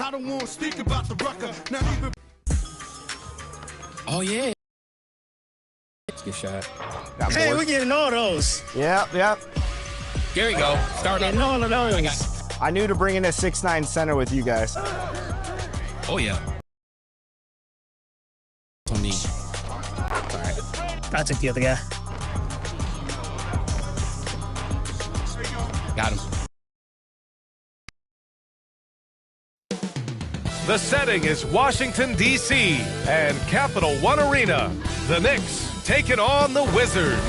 I don't want to speak about the rucker, not even. Oh, yeah. Good shot. Hey, we're getting all those. Yep. Here we go. Start up. All of those. I knew to bring in a 6'9" center with you guys. Oh, yeah. On me. All right. I'll take the other guy. Got him. The setting is Washington, D.C. and Capital One Arena. The Knicks taking on the Wizards.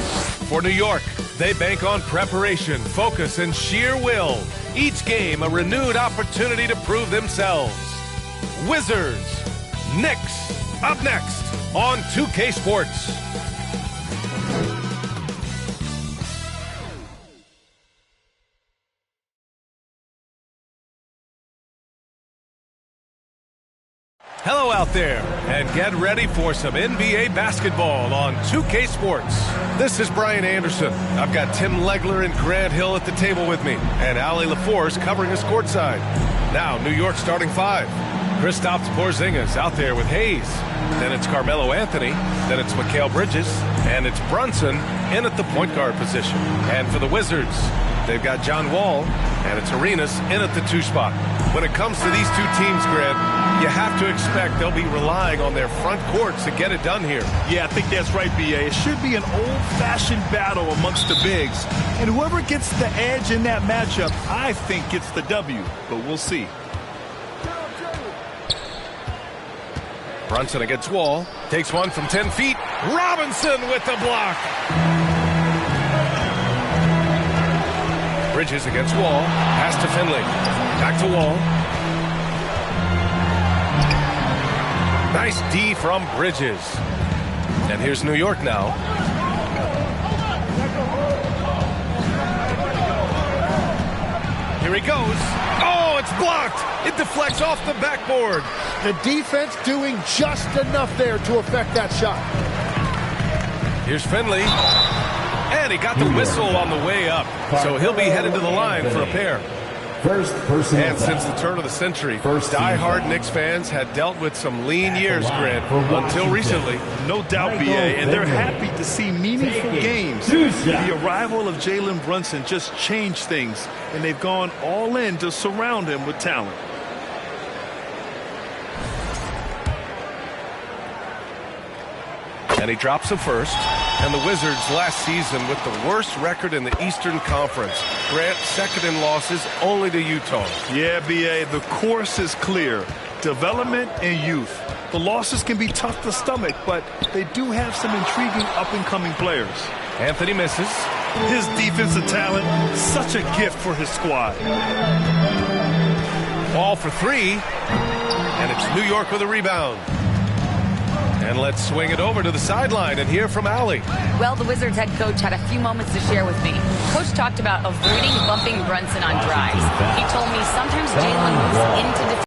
For New York, they bank on preparation, focus, and sheer will. Each game a renewed opportunity to prove themselves. Wizards, Knicks, up next on 2K Sports. Hello out there, and get ready for some NBA basketball on 2K Sports. This is Brian Anderson. I've got Tim Legler and Grant Hill at the table with me, and Ali LaForce covering us courtside. Now, New York starting five. Kristaps Porzingis out there with Hayes. Then it's Carmelo Anthony. Then it's Mikal Bridges. And it's Brunson in at the point guard position. And for the Wizards, they've got John Wall, and it's Arenas in at the two spot. When it comes to these two teams, Grant, you have to expect they'll be relying on their front courts to get it done here. Yeah, I think that's right, B.A. It should be an old-fashioned battle amongst the bigs. And whoever gets the edge in that matchup, I think gets the W. But we'll see. Brunson against Wall. Takes one from 10 feet. Robinson with the block. Bridges against Wall. Pass to Finley. Back to Wall. Nice D from Bridges. And here's New York now. Here he goes. Oh, it's blocked. It deflects off the backboard. The defense doing just enough there to affect that shot. Here's Finley. And he got the whistle on the way up. So he'll be headed to the line for a pair. And since the turn of the century, die-hard Knicks fans had dealt with some lean years, Grant, until recently. No doubt, B.A., and they're happy to see meaningful games. The arrival of Jalen Brunson just changed things, and they've gone all in to surround him with talent. And he drops the first. And the Wizards last season with the worst record in the Eastern Conference. Grant, second in losses only to Utah. Yeah, B.A., the course is clear. Development and youth. The losses can be tough to stomach, but they do have some intriguing up-and-coming players. Anthony misses. His defensive talent, such a gift for his squad. Ball for three. And it's New York with a rebound. And let's swing it over to the sideline and hear from Ali. Well, the Wizards head coach had a few moments to share with me. Coach talked about avoiding bumping Brunson on drives. He told me sometimes Jalen moves into defense.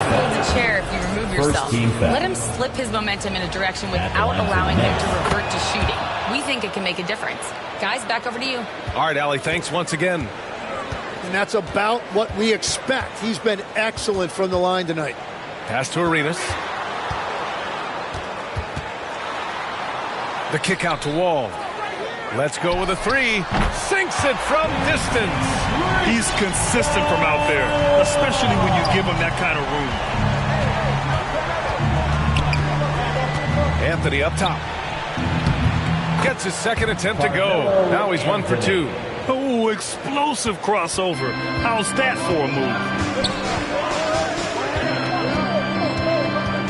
Holds a chair if you remove yourself. Let him slip his momentum in a direction without allowing him to revert to shooting. We think it can make a difference. Guys, back over to you. All right, Ali, thanks once again. And that's about what we expect. He's been excellent from the line tonight. Pass to Arenas. The kick out to Wall. Let's go with a three. Sinks it from distance. He's consistent from out there, especially when you give him that kind of room. Anthony up top. Gets his second attempt to go. Now he's 1 for 2. Oh, explosive crossover. How's that for a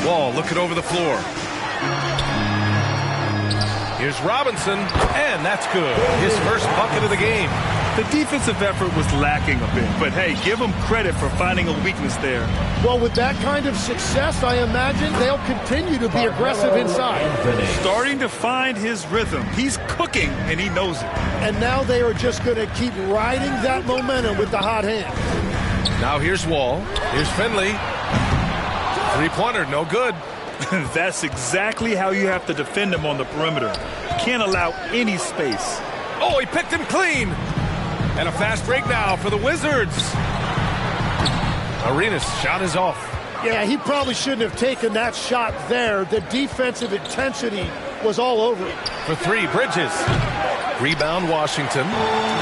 move? Wall looking over the floor. Here's Robinson, and that's good. His first bucket of the game. The defensive effort was lacking a bit, but hey, give them credit for finding a weakness there. Well, with that kind of success, I imagine they'll continue to be aggressive inside. Starting to find his rhythm. He's cooking, and he knows it. And now they are just going to keep riding that momentum with the hot hand. Now here's Wall. Here's Finley. Three-pointer, no good. That's exactly how you have to defend him on the perimeter. Can't allow any space. Oh, he picked him clean. And a fast break now for the Wizards. Arenas' shot is off. Yeah, he probably shouldn't have taken that shot there. The defensive intensity was all over it. For three, Bridges. Rebound, Washington.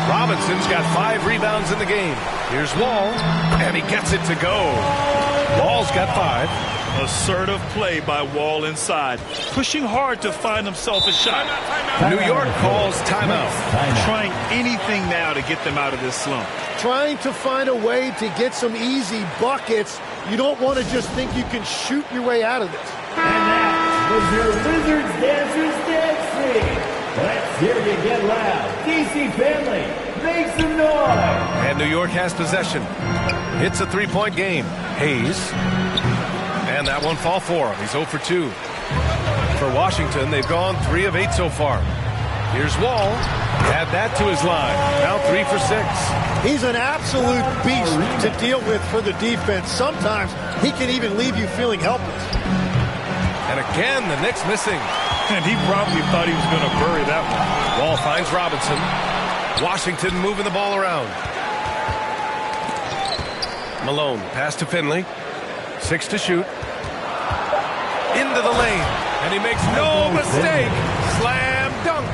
Robinson's got 5 rebounds in the game. Here's Wall, and he gets it to go. Wall's got 5. Assertive play by Wall inside, pushing hard to find himself a shot. New York calls timeout. Trying anything now to get them out of this slump. Trying to find a way to get some easy buckets. You don't want to just think you can shoot your way out of this. And that was your Wizards Dancers dancing. Let's hear you get loud. DC family, make some noise. And New York has possession. It's a 3-point game. Hayes. And that won't fall for him. He's 0 for 2. For Washington, they've gone 3 of 8 so far. Here's Wall. Add that to his line. Now 3 for 6. He's an absolute beast to deal with for the defense. Sometimes he can even leave you feeling helpless. And again, the Knicks missing. And he probably thought he was going to bury that one. Wall finds Robinson. Washington moving the ball around. Malone, pass to Finley. 6 to shoot. Into the lane. And he makes no mistake. Slam dunk.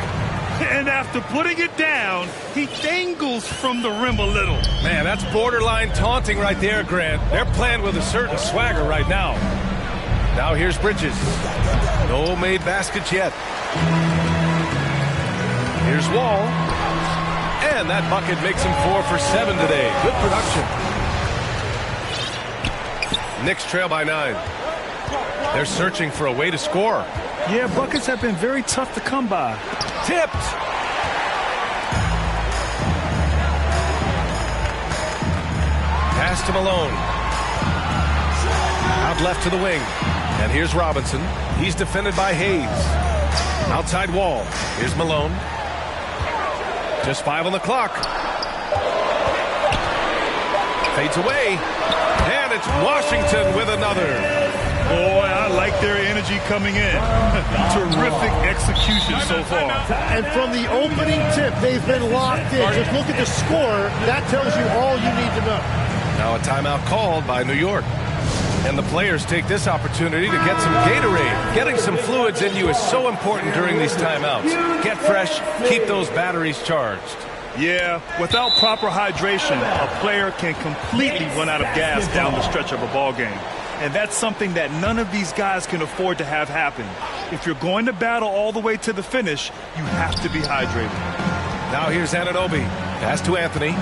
And after putting it down, he dangles from the rim a little. Man, that's borderline taunting right there, Grant. They're playing with a certain swagger right now. Now here's Bridges. No made baskets yet. Here's Wall. And that bucket makes him 4 for 7 today. Good production. Knicks trail by 9. They're searching for a way to score. Yeah, buckets have been very tough to come by. Tipped. Pass to Malone. Out left to the wing. And here's Robinson. He's defended by Hayes. Outside Wall. Here's Malone. Just 5 on the clock. Fades away. And it's Washington with another. Boy, I like their energy coming in. Terrific execution so far. And from the opening tip, they've been locked in. Just look at the score. That tells you all you need to know. Now a timeout called by New York. And the players take this opportunity to get some Gatorade. Getting some fluids in you is so important during these timeouts. Get fresh, keep those batteries charged. Yeah, without proper hydration, a player can completely run out of gas down the stretch of a ball game. And that's something that none of these guys can afford to have happen. If you're going to battle all the way to the finish, you have to be hydrated. Now here's Anunoby. Pass to Anthony.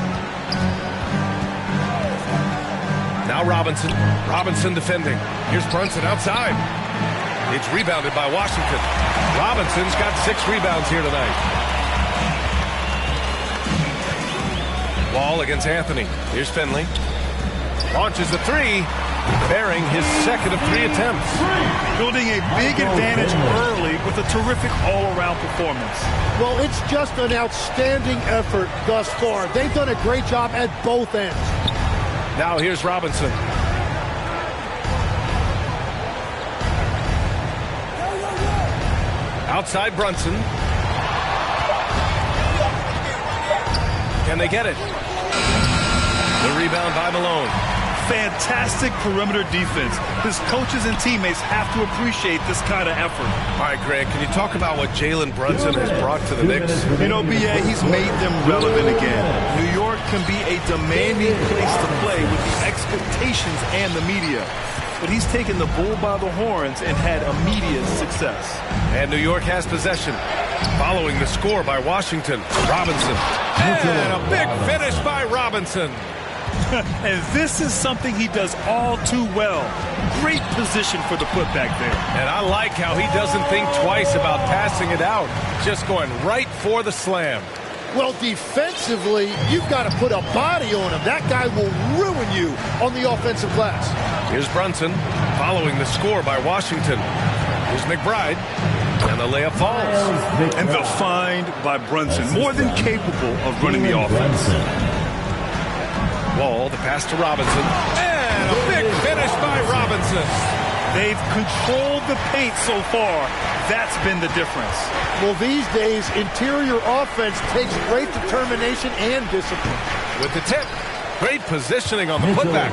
Now Robinson. Robinson defending. Here's Brunson outside. It's rebounded by Washington. Robinson's got 6 rebounds here tonight. Wall against Anthony. Here's Finley. Launches a 3. Bearing his second of 3 attempts. Building a big advantage early with a terrific all-around performance. Well, it's just an outstanding effort thus far. They've done a great job at both ends. Now here's Robinson. Outside Brunson. Can they get it? The rebound by Malone. Fantastic perimeter defense. His coaches and teammates have to appreciate this kind of effort. All right, Greg, can you talk about what Jalen Brunson has brought to the Knicks? You know, B.A., he's made them relevant again. New York can be a demanding place to play with the expectations and the media. But he's taken the bull by the horns and had immediate success. And New York has possession. Following the score by Washington. Robinson. And a big finish by Robinson. And this is something he does all too well. Great position for the putback there. And I like how he doesn't think twice about passing it out. Just going right for the slam. Well, defensively, you've got to put a body on him. That guy will ruin you on the offensive glass. Here's Brunson following the score by Washington. Here's McBride. And the layup falls. And the find by Brunson. More than capable of running the offense. Wall, the pass to Robinson. And a big finish by Robinson. They've controlled the paint so far. That's been the difference. Well, these days, interior offense takes great determination and discipline. With the tip. Great positioning on the putback.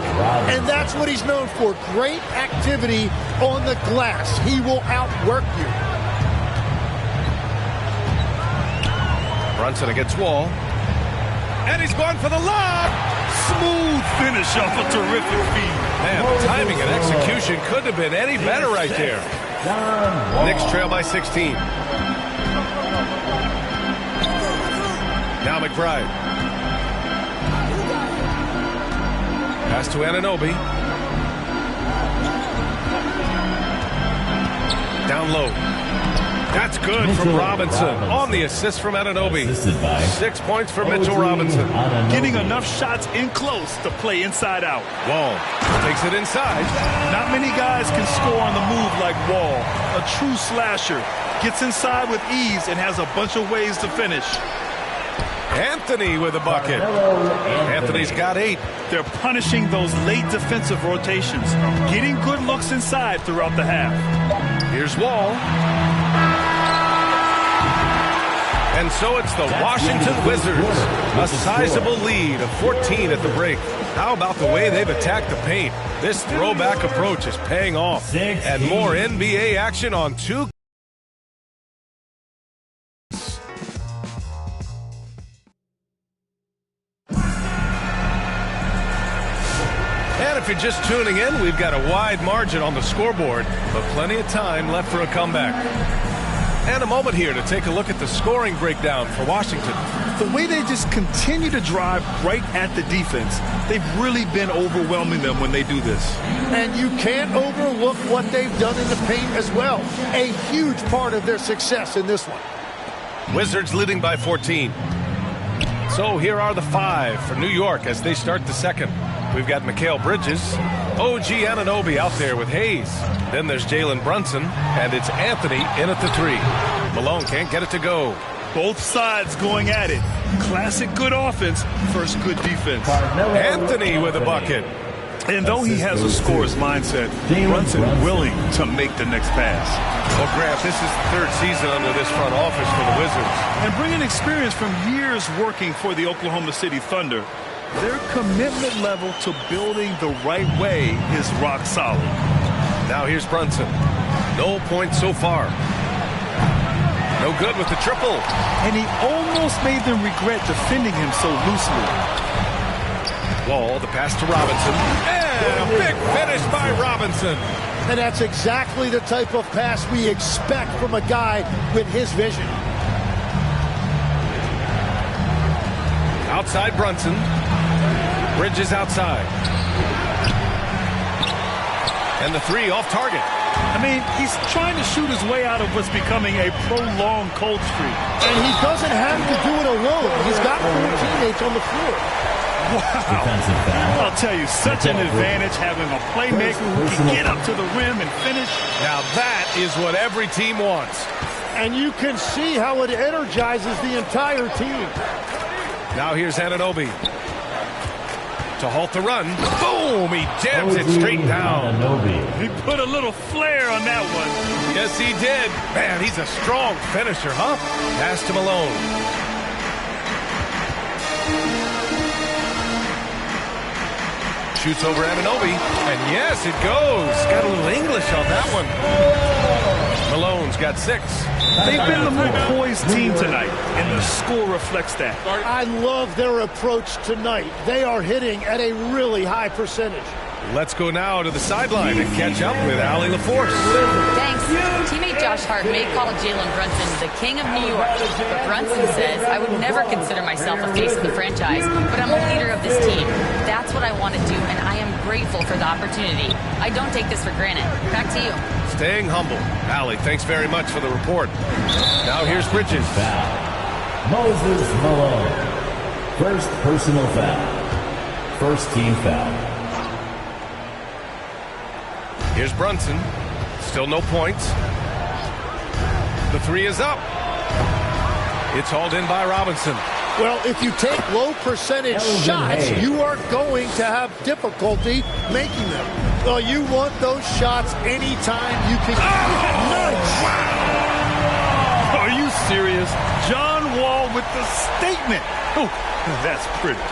And that's what he's known for. Great activity on the glass. He will outwork you. Brunson against Wall. And he's going for the lob. Smooth finish off a terrific feed. Man, the timing and execution couldn't have been any better right there. Knicks trail by 16. Now McBride. Pass to Anunoby. Down low. That's good from Robinson on the assist from Anunoby. 6 points for Mitchell Robinson. Getting enough shots in close to play inside out. Wall takes it inside. Not many guys can score on the move like Wall. A true slasher. Gets inside with ease and has a bunch of ways to finish. Anthony with a bucket. Anthony's got 8. They're punishing those late defensive rotations. Getting good looks inside throughout the half. Here's Wall. And so it's the Washington Wizards. A sizable lead of 14 at the break. How about the way they've attacked the paint? This throwback approach is paying off. And more NBA action on 2. And if you're just tuning in, we've got a wide margin on the scoreboard, but plenty of time left for a comeback. And a moment here to take a look at the scoring breakdown for Washington. The way they just continue to drive right at the defense, they've really been overwhelming them when they do this. And you can't overlook what they've done in the paint as well. A huge part of their success in this one. Wizards leading by 14. So here are the 5 for New York as they start the second. We've got Mikal Bridges, OG Anunoby out there with Hayes. Then there's Jalen Brunson, and it's Anthony in at the 3. Malone can't get it to go. Both sides going at it. Classic good offense versus good defense. Anthony with a bucket. And though he has a scorer's mindset, Brunson willing to make the next pass. Well, Grant, this is the 3rd season under this front office for the Wizards. And bringing experience from years working for the Oklahoma City Thunder, their commitment level to building the right way is rock solid. Now here's Brunson. No points so far. No good with the triple. And he almost made them regret defending him so loosely. Wall, the pass to Robinson. And a big finish by Robinson. And that's exactly the type of pass we expect from a guy with his vision. Outside Brunson. Bridges outside. And the 3 off target. I mean, he's trying to shoot his way out of what's becoming a prolonged cold streak. And he doesn't have to do it alone. He's got 4 teammates on the floor. Wow. I'll tell you, such an advantage having a playmaker who can get up to the rim and finish. Now that is what every team wants. And you can see how it energizes the entire team. Now here's Anunoby. To halt the run. Boom! He jams it straight down. He put a little flair on that one. Yes, he did. Man, he's a strong finisher, huh? Pass to Malone. Shoots over Anunoby. And yes, it goes. Got a little English on that one. Malone's got 6. They've been the more poised team tonight, and the score reflects that. I love their approach tonight. They are hitting at a really high percentage. Let's go now to the sideline and catch up with Allie LaForce. Thanks. Teammate Josh Hart may call Jalen Brunson the king of New York, but Brunson says, I would never consider myself a face of the franchise, but I'm a leader of this team. That's what I want to do, and I am grateful for the opportunity. I don't take this for granted. Back to you. Staying humble. Allie, thanks very much for the report. Now here's Bridges. Moses Malone. First personal foul. First team foul. Here's Brunson. Still no points. The 3 is up. It's hauled in by Robinson. Well, if you take low percentage shots, you are going to have difficulty making them. Well, you want those shots anytime you can. Oh, nice. Wow. Are you serious? John Wall with the statement. Oh, that's pretty.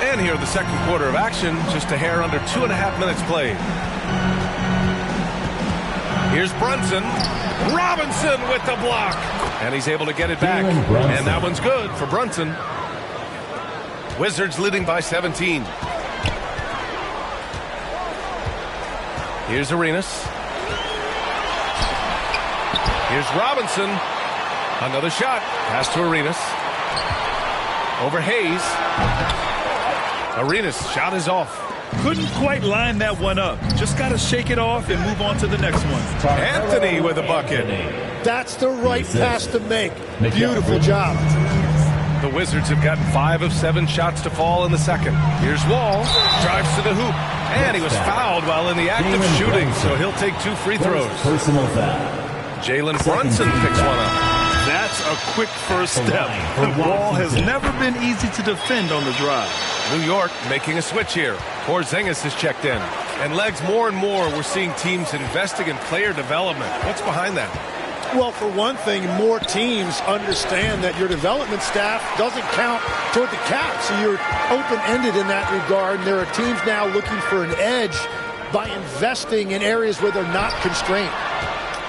And here in the second quarter of action, just a hair under 2.5 minutes played. Here's Brunson. Robinson with the block. And he's able to get it back. And that one's good for Brunson. Wizards leading by 17. Here's Arenas. Here's Robinson. Another shot. Pass to Arenas. Over Hayes. Arenas' shot is off. Couldn't quite line that one up. Just got to shake it off and move on to the next one. Anthony with a bucket. That's the right pass to make. Beautiful job. The Wizards have gotten 5 of 7 shots to fall in the second. Here's Wall. Drives to the hoop. And he was fouled while in the act of shooting, so he'll take 2 free throws. Personal foul. Jalen Brunson picks one up. That's a quick first step. The ball has never been easy to defend on the drive. New York making a switch here. Porzingis is checked in. And legs, more and more, we're seeing teams investing in player development. What's behind that? Well, for one thing, more teams understand that your development staff doesn't count toward the cap, so you're open-ended in that regard. And there are teams now looking for an edge by investing in areas where they're not constrained.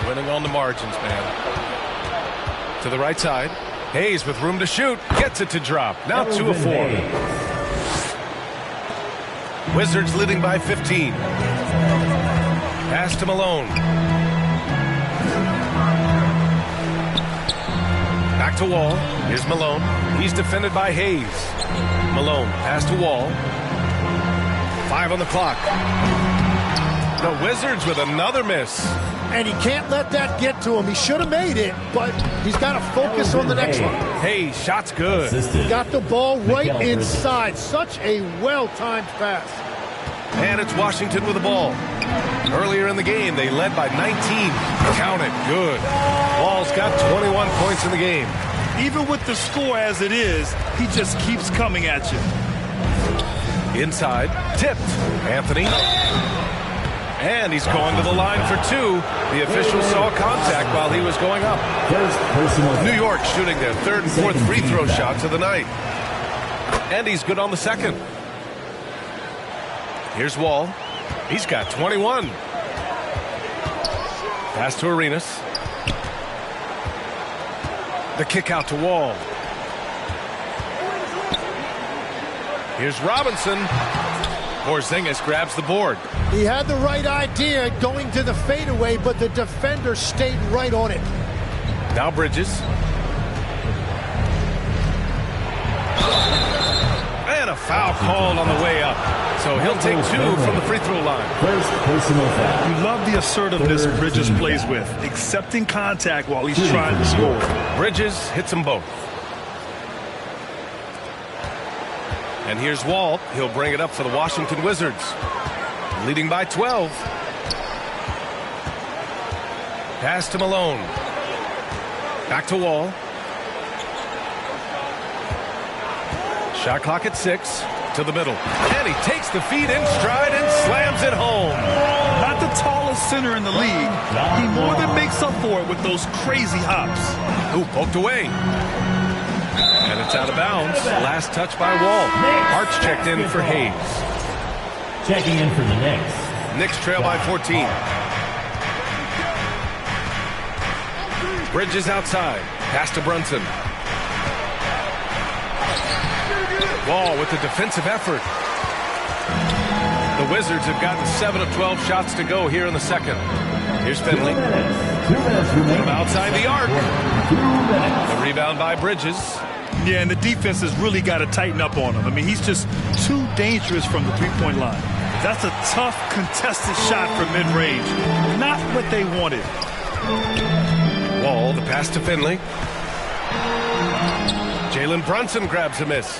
Winning on the margins, man. To the right side. Hayes with room to shoot. Gets it to drop. Now 2 of 4. Wizards leading by 15. Pass to Malone. Back to Wall. Here's Malone. He's defended by Hayes. Malone. Pass to Wall. 5 on the clock. The Wizards with another miss. And he can't let that get to him. He should have made it, but he's got to focus on the next one. Hey, shot's good. Got the ball right inside. Such a well-timed pass. And it's Washington with the ball. Earlier in the game, they led by 19. Count it. Good. Wall's got 21 points in the game. Even with the score as it is, he just keeps coming at you. Inside. Tipped. Anthony. And he's going to the line for 2. The official saw contact while he was going up. New York shooting their 3rd and 4th free throw shots of the night. And he's good on the second. Here's Wall. He's got 21. Pass to Arenas. The kick out to Wall. Here's Robinson. Porzingis grabs the board. He had the right idea going to the fadeaway, but the defender stayed right on it. Now Bridges. And a foul called on the way up. So he'll take 2 from the free throw line. First personal foul. You love the assertiveness Bridges plays with, accepting contact while he's trying to score. Bridges hits them both. And here's Wall. He'll bring it up for the Washington Wizards. Leading by 12. Pass to Malone. Back to Wall. Shot clock at 6. To the middle. And he takes the feed in stride and slams it home. Not the tallest center in the league. He more than makes up for it with those crazy hops. Ooh, poked away. And it's out of bounds. Last touch by Wall. Hart's checked in for Hayes. Checking in for the Knicks. Knicks trail by 14. Bridges outside. Pass to Brunson. Wall with the defensive effort. The Wizards have gotten 7 of 12 shots to go here in the second. Here's Finley. 2 minutes remaining. From outside the arc. The rebound by Bridges. Yeah, and the defense has really got to tighten up on him. I mean, he's just too dangerous from the three-point line. That's a tough, contested shot from mid-range. Not what they wanted. Wall, the pass to Finley. Jalen Brunson grabs a miss.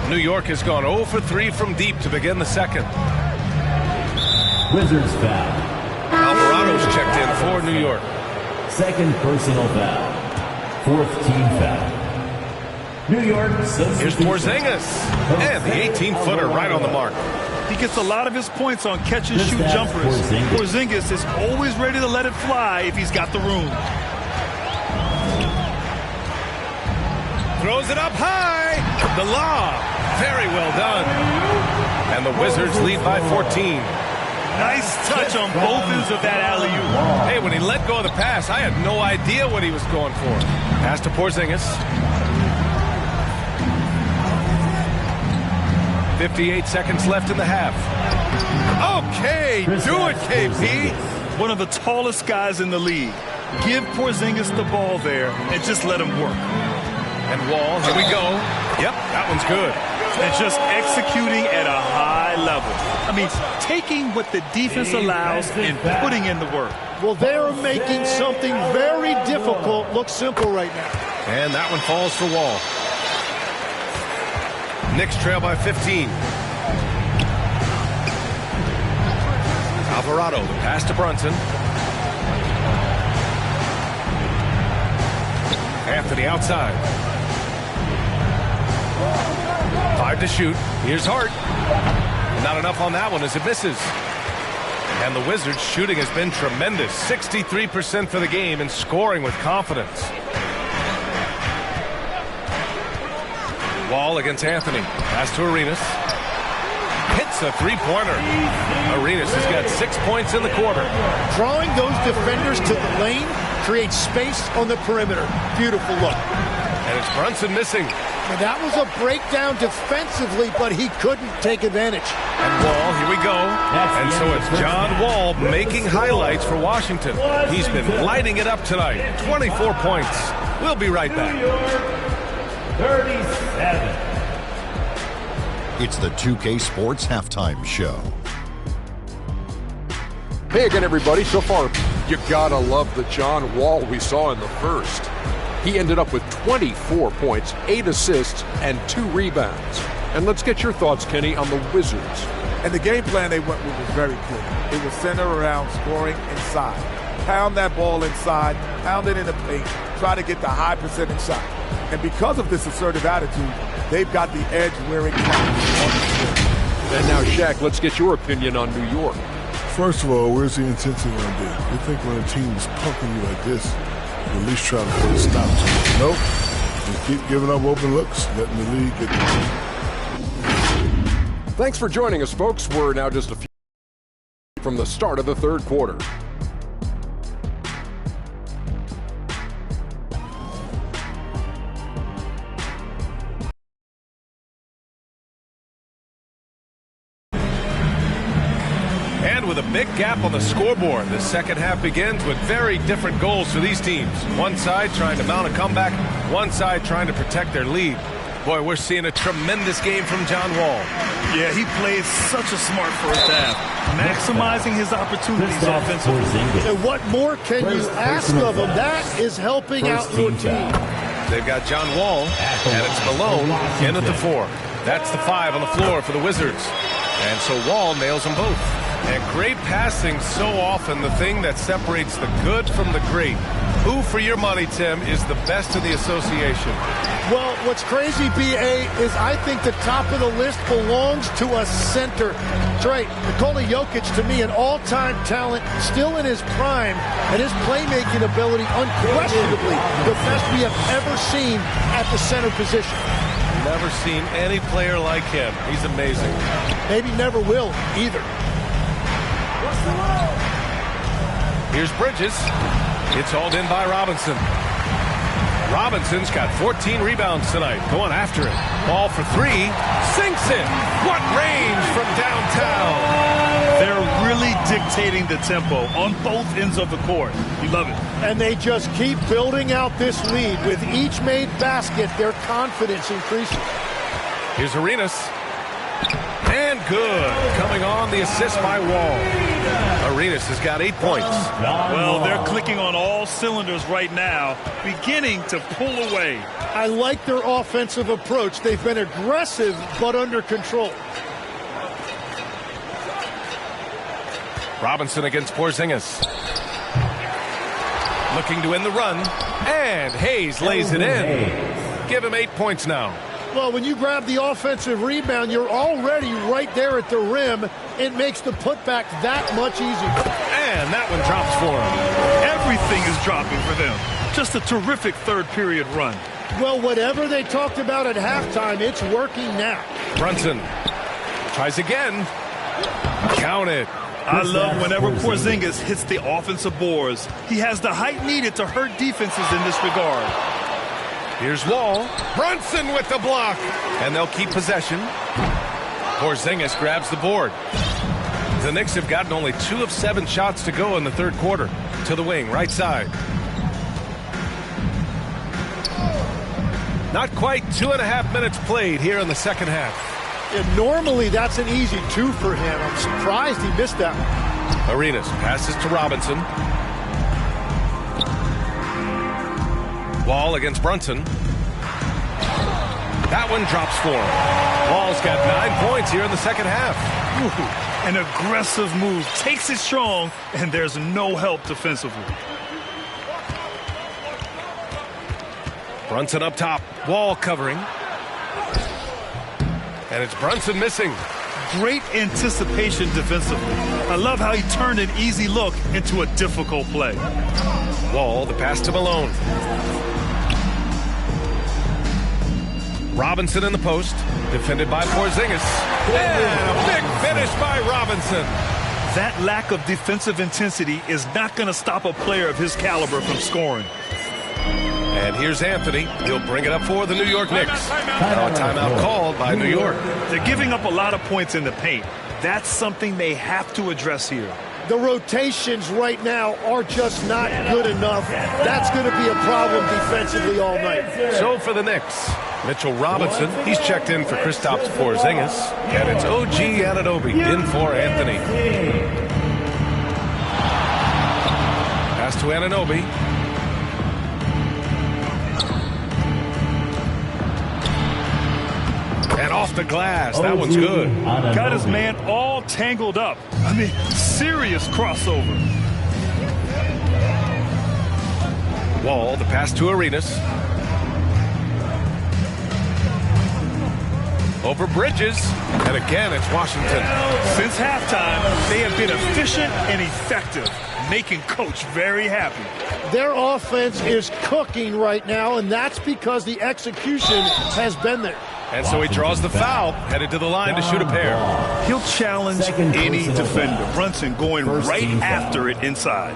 New York has gone 0 for 3 from deep to begin the second. Wizards foul. Alvarado's checked in for New York. Second personal foul. 4th team foul. New York. Here's Porzingis. And the 18-footer right on the mark. He gets a lot of his points on catch-and-shoot jumpers. Porzingis is always ready to let it fly if he's got the room. Throws it up high. The lob. Very well done. And the Wizards lead by 14. Nice touch on both ends of that alley-oop. Hey, when he let go of the pass, I had no idea what he was going for. Pass to Porzingis. 58 seconds left in the half. Okay, do it, KP. One of the tallest guys in the league. Give Porzingis the ball there and just let him work. And Wall, here we go. Yep, that one's good. And just executing at a high level. I mean, taking what the defense allows and putting in the work. Well, they're making something very difficult look simple right now. And that one falls for Wall. Knicks trail by 15. Alvarado, the pass to Brunson. Anthony outside. 5 to shoot. Here's Hart. Not enough on that one as it misses. And the Wizards' shooting has been tremendous. 63% for the game and scoring with confidence. Wall against Anthony. Pass to Arenas. Hits a three-pointer. Arenas has got 6 points in the quarter. Drawing those defenders to the lane creates space on the perimeter. Beautiful look. And it's Brunson missing. And that was a breakdown defensively, but he couldn't take advantage. And Wall, here we go. And so it's John Wall making highlights for Washington. He's been lighting it up tonight. 24 points. We'll be right back. 37. It's the 2K Sports Halftime Show. Hey again, everybody. So far, you gotta love the John Wall we saw in the first. He ended up with 24 points, 8 assists, and 2 rebounds. And let's get your thoughts, Kenny, on the Wizards. And the game plan they went with was very clear. It was centered around scoring inside. Pound that ball inside, pound it in the paint, try to get the high percentage shot. And because of this assertive attitude, they've got the edge where it counts. And now, Shaq, let's get your opinion on New York. First of all, where's the intensity going to be? You think when a team is pumping you like this, you at least try to put a stop to it. Nope. You keep giving up open looks, letting the lead get the Thanks for joining us, folks. We're now just a few from the start of the third quarter. With a big gap on the scoreboard, the second half begins with very different goals for these teams. One side trying to mount a comeback, one side trying to protect their lead. Boy, we're seeing a tremendous game from John Wall. Yeah, he plays such a smart first half, maximizing his opportunities offensively. And what more can you ask of him? That is helping out your team. They've got John Wall, and it's Malone in at the 4. That's the 5 on the floor for the Wizards. And so Wall nails them both. And great passing, so often the thing that separates the good from the great. Who, for your money, Tim, is the best in the association? Well, what's crazy, B.A., is I think the top of the list belongs to a center. That's right. Nikola Jokic, to me, an all-time talent, still in his prime, and his playmaking ability, unquestionably, the best we have ever seen at the center position. Never seen any player like him. He's amazing. Maybe never will, either. Here's Bridges. It's hauled in by Robinson. Robinson's got 14 rebounds tonight. Going after it. Ball for 3. Sinks it. What range from downtown. They're really dictating the tempo on both ends of the court. You love it. And they just keep building out this lead. With each made basket, their confidence increases. Here's Arenas. And good. Coming on, the assist by Wall. Arenas has got 8 points. Well, they're clicking on all cylinders right now, beginning to pull away. I like their offensive approach. They've been aggressive, but under control. Robinson against Porzingis. Looking to end the run. And Hayes lays it in. Give him 8 points now. Well, when you grab the offensive rebound, you're already right there at the rim. It makes the putback that much easier. And that one drops for him. Everything is dropping for them. Just a terrific third period run. Well, whatever they talked about at halftime, it's working now. Brunson tries again. Count it. I love whenever Porzingis hits the offensive boards. He has the height needed to hurt defenses in this regard. Here's Wall. Brunson with the block. And they'll keep possession. Porzingis grabs the board. The Knicks have gotten only 2 of 7 shots to go in the third quarter. To the wing, right side. Not quite 2.5 minutes played here in the second half. And normally that's an easy 2 for him. I'm surprised he missed that one. Arenas passes to Robinson. Wall against Brunson. That one drops for him. Wall's got 9 points here in the second half. Ooh, an aggressive move. Takes it strong, and there's no help defensively. Brunson up top. Wall covering. And it's Brunson missing. Great anticipation defensively. I love how he turned an easy look into a difficult play. Wall, the pass to Malone. Robinson in the post. Defended by Porzingis. And a big finish by Robinson. That lack of defensive intensity is not going to stop a player of his caliber from scoring. And here's Anthony. He'll bring it up for the New York Knicks. Now a timeout called by New York. They're giving up a lot of points in the paint. That's something they have to address here. The rotations right now are just not good enough. That's going to be a problem defensively all night. So for the Knicks, Mitchell Robinson, he's checked in for Kristaps Porzingis. And it's OG Anunoby in for Anthony. Pass to Anunoby. And off the glass. That one's good. Got his man all tangled up. I mean, serious crossover. Wall, the pass to Arenas. Over Bridges. And again, it's Washington. Since halftime, they have been efficient and effective, making Coach very happy. Their offense is cooking right now, and that's because the execution has been there. And so he draws the foul, headed to the line to shoot a pair. He'll challenge any defender. Brunson going right after it inside.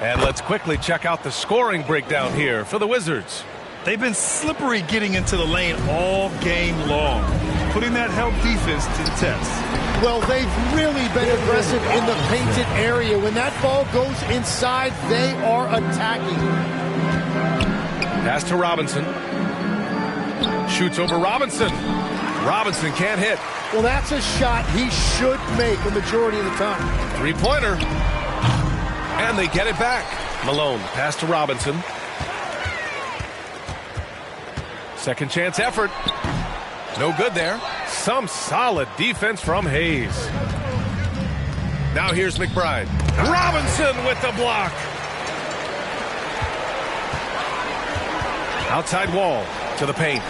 And let's quickly check out the scoring breakdown here for the Wizards. They've been slippery getting into the lane all game long, putting that help defense to the test. Well, they've really been aggressive in the painted area. When that ball goes inside, they are attacking. Pass to Robinson. Shoots over Robinson. Robinson can't hit. Well, that's a shot he should make a majority of the time. Three-pointer. And they get it back. Malone, pass to Robinson. Second chance effort. No good there. Some solid defense from Hayes. Now here's McBride. Robinson with the block. Outside Wall to the paint.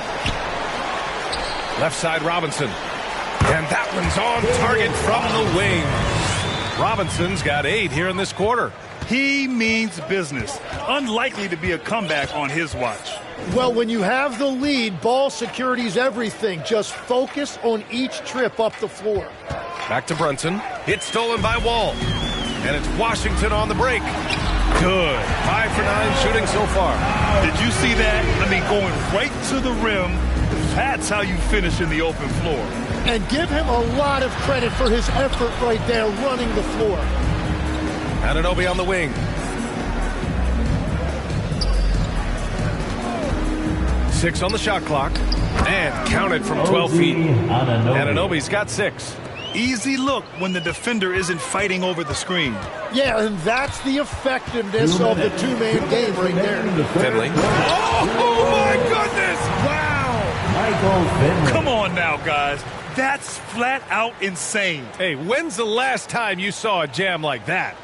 Left side Robinson. And that one's on target from the wing. Robinson's got 8 here in this quarter. He means business. Unlikely to be a comeback on his watch. Well, when you have the lead, ball security is everything. Just focus on each trip up the floor. Back to Brunson. It's stolen by Wall. And it's Washington on the break. Good. 5 for 9 shooting so far. Did you see that? I mean, going right to the rim. That's how you finish in the open floor. And give him a lot of credit for his effort right there running the floor. Anunoby on the wing. Six on the shot clock. And counted from 12 feet. Anunoby's got 6. Easy look when the defender isn't fighting over the screen. Yeah, and that's the effectiveness of the two-man game right there. Finley. Oh my goodness! Wow! Come on now, guys. That's flat out insane. Hey, when's the last time you saw a jam like that?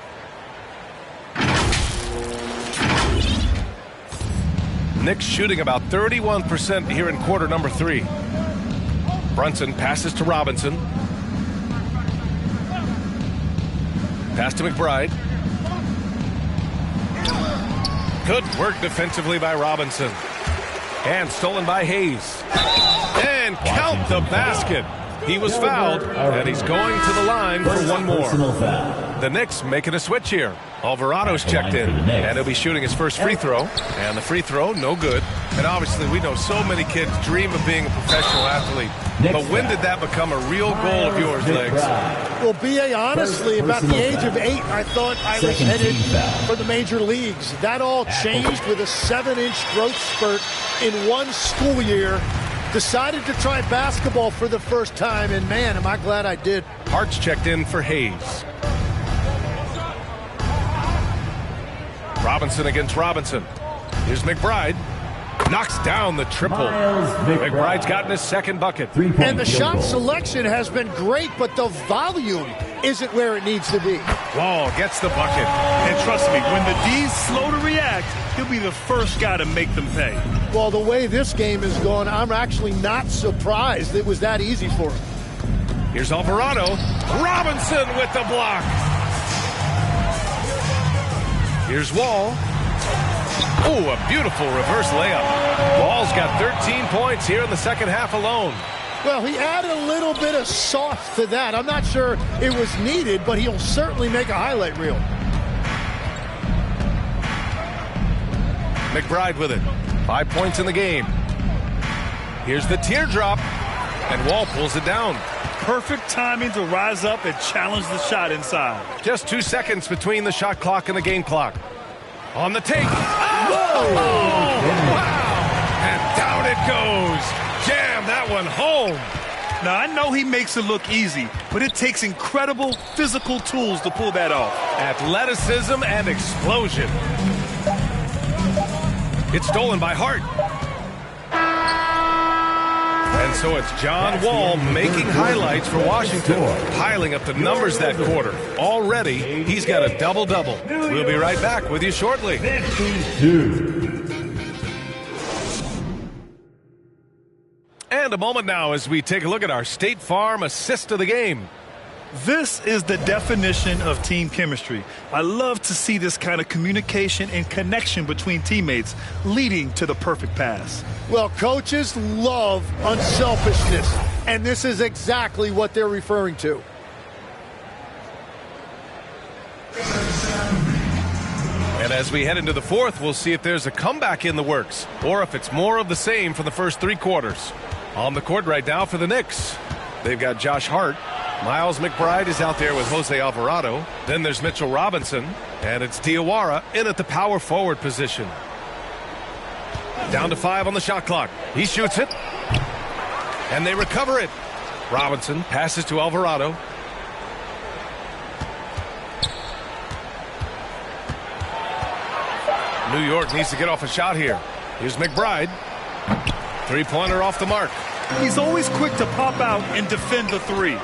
Knicks shooting about 31% here in quarter number 3. Brunson passes to Robinson. Pass to McBride. Good work defensively by Robinson. And stolen by Hayes. And count the basket. He was fouled, and he's going to the line for one more. The Knicks making a switch here. Alvarado's checked in, and he'll be shooting his first free throw. And the free throw, no good. And obviously, we know so many kids dream of being a professional athlete. But when did that become a real goal of yours, Legs? Well, B.A., honestly, about the age of 8, I thought I was headed for the major leagues. That all changed with a 7-inch growth spurt in one school year. Decided to try basketball for the first time, and man, am I glad I did. Hart's checked in for Hayes. Robinson against Robinson. Here's McBride. Knocks down the triple. McBride's gotten his second bucket. And the shot selection has been great, but the volume isn't where it needs to be. Wall gets the bucket. And trust me, when the D's slow to react, he'll be the first guy to make them pay. Well, the way this game is going, I'm actually not surprised it was that easy for him. Here's Alvarado. Robinson with the block. Here's Wall. Oh, a beautiful reverse layup. Wall's got 13 points here in the second half alone. Well, he added a little bit of sauce to that. I'm not sure it was needed, but he'll certainly make a highlight reel. McBride with it. 5 points in the game. Here's the teardrop, and Wall pulls it down. Perfect timing to rise up and challenge the shot inside. Just 2 seconds between the shot clock and the game clock. On the take. Oh, wow. And down it goes. Jam that one home. Now, I know he makes it look easy, but it takes incredible physical tools to pull that off. Athleticism and explosion. It's stolen by Hart. And so it's John Wall making highlights for Washington, piling up the numbers that quarter. Already, he's got a double-double. We'll be right back with you shortly. And a moment now as we take a look at our State Farm assist of the game. This is the definition of team chemistry. I love to see this kind of communication and connection between teammates leading to the perfect pass. Well, coaches love unselfishness, and this is exactly what they're referring to. And as we head into the fourth, we'll see if there's a comeback in the works or if it's more of the same for the first 3 quarters. On the court right now for the Knicks, they've got Josh Hart. Miles McBride is out there with Jose Alvarado. Then there's Mitchell Robinson. And it's Diawara in at the power forward position. Down to 5 on the shot clock. He shoots it. And they recover it. Robinson passes to Alvarado. New York needs to get off a shot here. Here's McBride. 3-pointer off the mark. He's always quick to pop out and defend the 3.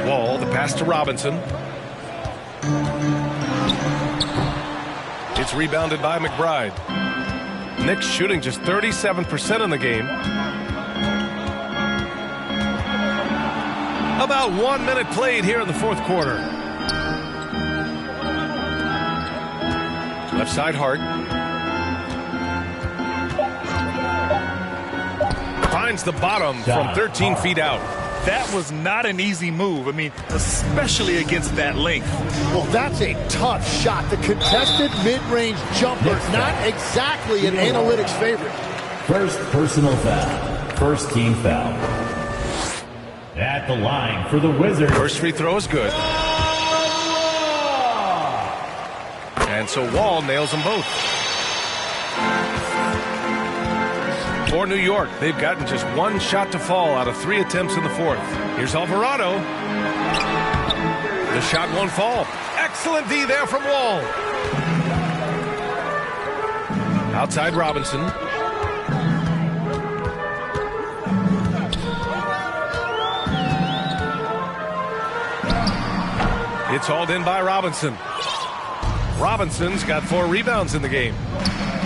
Wall, the pass to Robinson. It's rebounded by McBride. Knicks shooting just 37% in the game. About 1 minute played here in the fourth quarter. Left side Hart. Finds the bottom from 13 feet out. That was not an easy move. I mean, especially against that length. Well, that's a tough shot. The contested mid-range jumper, not exactly an analytics favorite. First personal foul. First team foul. At the line for the Wizards. First free throw is good. And so Wall nails them both. For New York, they've gotten just 1 shot to fall out of 3 attempts in the fourth. Here's Alvarado. The shot won't fall. Excellent D there from Wall. Outside Robinson. It's hauled in by Robinson. Robinson's got 4 rebounds in the game.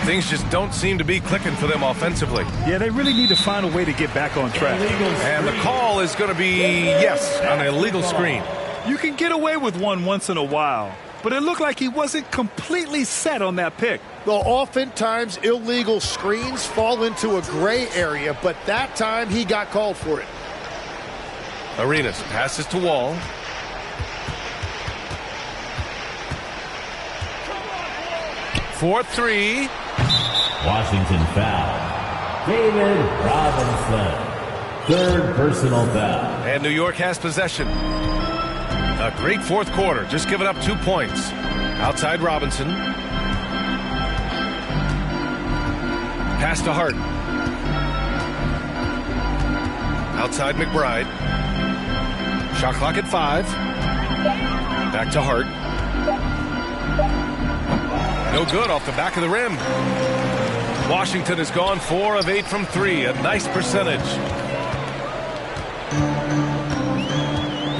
Things just don't seem to be clicking for them offensively. Yeah, they really need to find a way to get back on track. And the call is going to be, yes, an illegal screen. You can get away with one once in a while, but it looked like he wasn't completely set on that pick. Well, oftentimes illegal screens fall into a gray area, but that time he got called for it. Arenas passes to Wall. For three. Washington foul. David Robinson. Third personal foul. And New York has possession. A great fourth quarter. Just giving up 2 points. Outside Robinson. Pass to Hart. Outside McBride. Shot clock at 5. Back to Hart. No good off the back of the rim. Washington has gone 4 of 8 from 3. A nice percentage.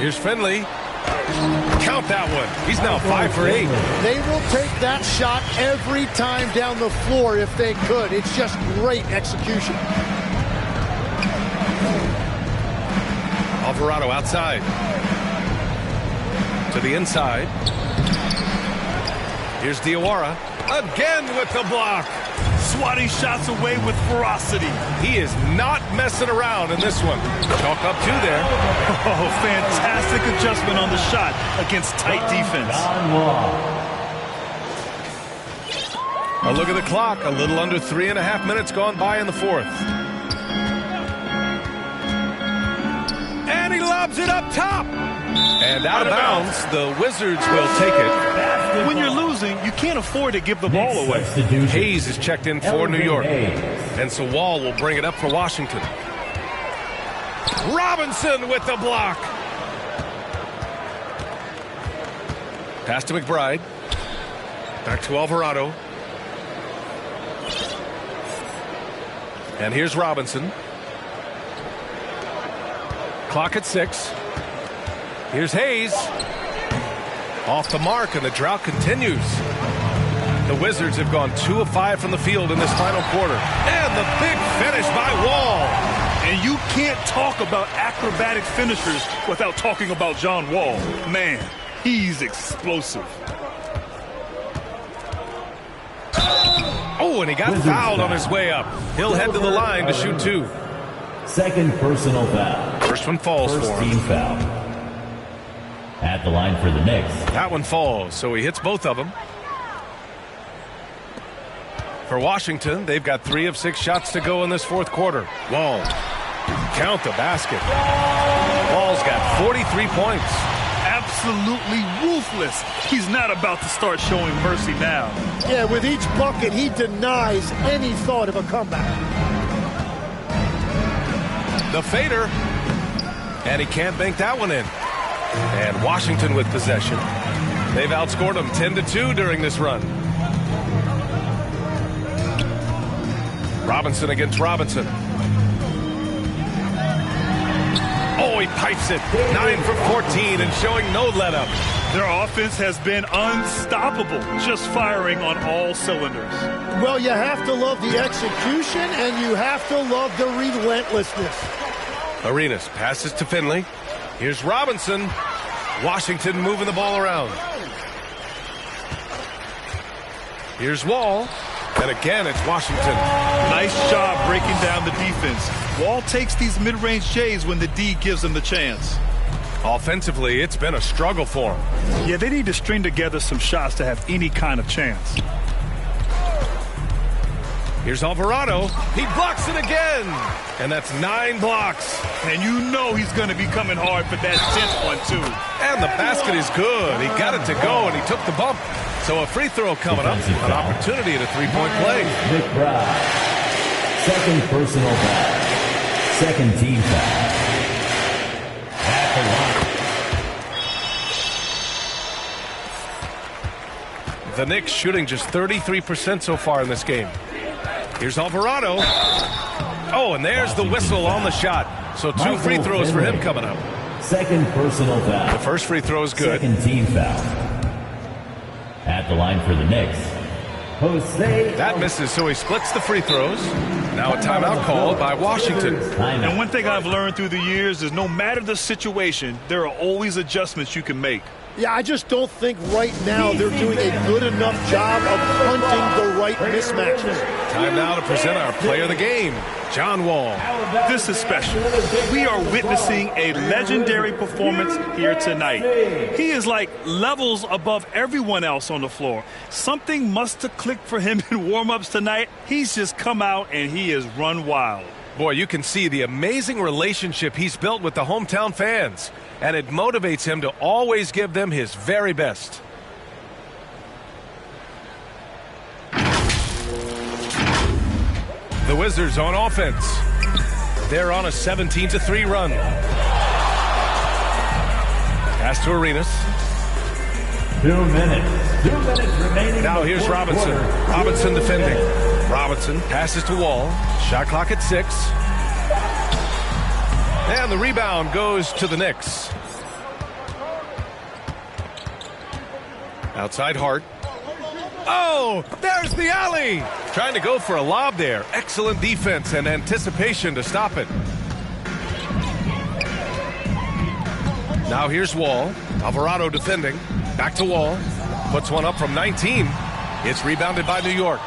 Here's Finley. Count that one. He's now 5 for 8. They will take that shot every time down the floor if they could. It's just great execution. Alvarado outside. To the inside. Here's Diawara. Again with the block. Swatting shots away with ferocity. He is not messing around in this one. Chalk up 2 there. Oh, fantastic adjustment on the shot against tight defense. A look at the clock. A little under 3.5 minutes gone by in the fourth. And he lobs it up top. And out of bounds. The Wizards will take it. When you're losing, you can't afford to give the ball away. Hayes is checked in for New York. And so Wall will bring it up for Washington. Robinson with the block. Pass to McBride. Back to Alvarado. And here's Robinson. Clock at 6. Here's Hayes. Off the mark, and the drought continues. The Wizards have gone 2 of 5 from the field in this final quarter. And the big finish by Wall. And you can't talk about acrobatic finishers without talking about John Wall. Man, he's explosive. Oh, and he got fouled on his way up. He'll head to the line to shoot 2. Second personal foul. First one falls for him. Team foul. At the line for the Knicks. That one falls, so he hits both of them. For Washington, they've got 3 of 6 shots to go in this fourth quarter. Wall. Count the basket. Wall's got 43 points. Absolutely ruthless. He's not about to start showing mercy now. Yeah, with each bucket, he denies any thought of a comeback. The fader. And he can't bank that one in. And Washington with possession. They've outscored them 10-2 during this run. Robinson against Robinson. Oh, he pipes it. 9 for 14 and showing no let-up. Their offense has been unstoppable, just firing on all cylinders. Well, you have to love the execution, and you have to love the relentlessness. Arenas passes to Finley. Here's Robinson. Washington moving the ball around. Here's Wall. And again, it's Washington. Nice job breaking down the defense. Wall takes these mid-range J's when the D gives him the chance. Offensively, it's been a struggle for him. Yeah, they need to string together some shots to have any kind of chance. Here's Alvarado. He blocks it again. And that's 9 blocks. And you know he's going to be coming hard for that 10th one, too. And the basket is good. He got it to go, and he took the bump. So a free throw coming up. An opportunity at a 3-point play. McBride. Second personal foul. Second team foul. At the line. The Knicks shooting just 33% so far in this game. Here's Alvarado. Oh, and there's the whistle on the shot. So 2 free throws for him coming up. Second personal foul. The first free throw is good. Second team foul. At the line for the Knicks. Jose. That misses, so he splits the free throws. Now a timeout called by Washington. And one thing I've learned through the years is no matter the situation, there are always adjustments you can make. Yeah, I just don't think right now they're doing a good enough job of hunting the right mismatches. Time now to present our player of the game, John Wall. This is special. We are witnessing a legendary performance here tonight. He is like levels above everyone else on the floor. Something must have clicked for him in warm-ups tonight. He's just come out and he has run wild. Boy, you can see the amazing relationship he's built with the hometown fans, and it motivates him to always give them his very best. The Wizards on offense. They're on a 17-3 run. Pass to Arenas. 2 minutes. 2 minutes remaining. Now here's Robinson. Robinson defending. Robinson passes to Wall. Shot clock at 6. And the rebound goes to the Knicks. Outside Hart. Oh, there's the alley. Trying to go for a lob there. Excellent defense and anticipation to stop it. Now here's Wall. Alvarado defending. Back to Wall. Puts one up from 19. It's rebounded by New York.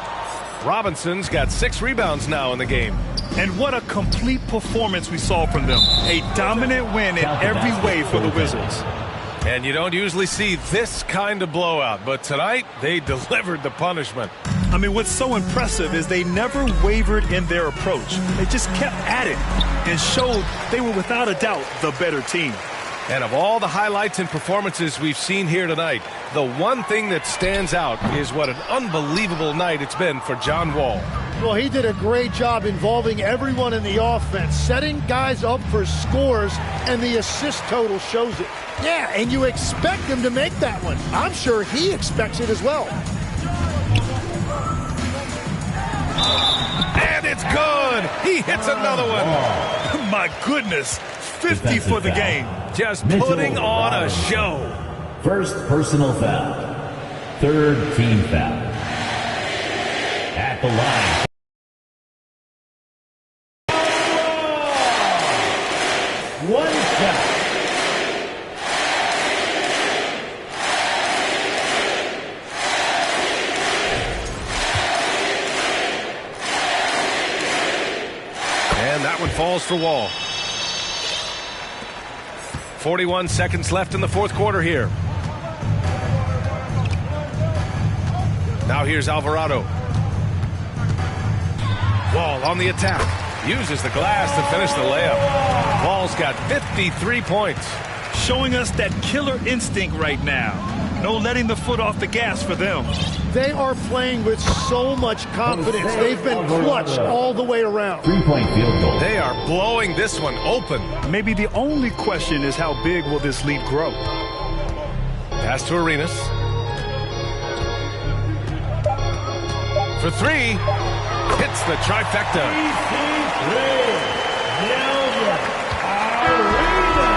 Robinson's got 6 rebounds now in the game. And what a complete performance we saw from them. A dominant win in every way for the Wizards. And you don't usually see this kind of blowout, but tonight they delivered the punishment. I mean, what's so impressive is they never wavered in their approach. They just kept at it and showed they were without a doubt the better team. And of all the highlights and performances we've seen here tonight, the one thing that stands out is what an unbelievable night it's been for John Wall. Well, he did a great job involving everyone in the offense, setting guys up for scores, and the assist total shows it. Yeah, and you expect him to make that one. I'm sure he expects it as well. And it's good. He hits another one. My goodness, 50 for the game. Just putting on a show. First personal foul. Third team foul. At the line. One shot. And that one falls for Wall. 41 seconds left in the fourth quarter here. Now here's Alvarado. Wall on the attack. Uses the glass to finish the layup. Wall's got 53 points. Showing us that killer instinct right now. No letting the foot off the gas for them. They are playing with so much confidence. They've been clutch all the way around. 3-point field goal. They are blowing this one open. Maybe the only question is how big will this lead grow? Pass to Arenas. For 3. Hits the trifecta.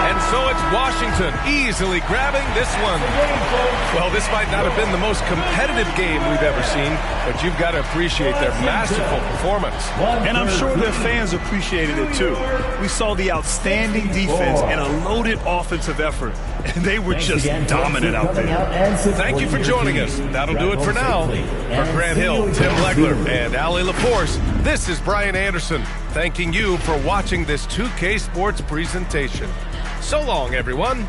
And so it's Washington easily grabbing this one. Well, this might not have been the most competitive game we've ever seen, but you've got to appreciate their masterful performance. And I'm sure their fans appreciated it too. We saw the outstanding defense and a loaded offensive effort. And they were just dominant out there. Thank you for joining us. That'll do it for now. For Grant Hill, Tim Legler, and Ali LaForce, this is Brian Anderson, thanking you for watching this 2K Sports presentation. So long, everyone.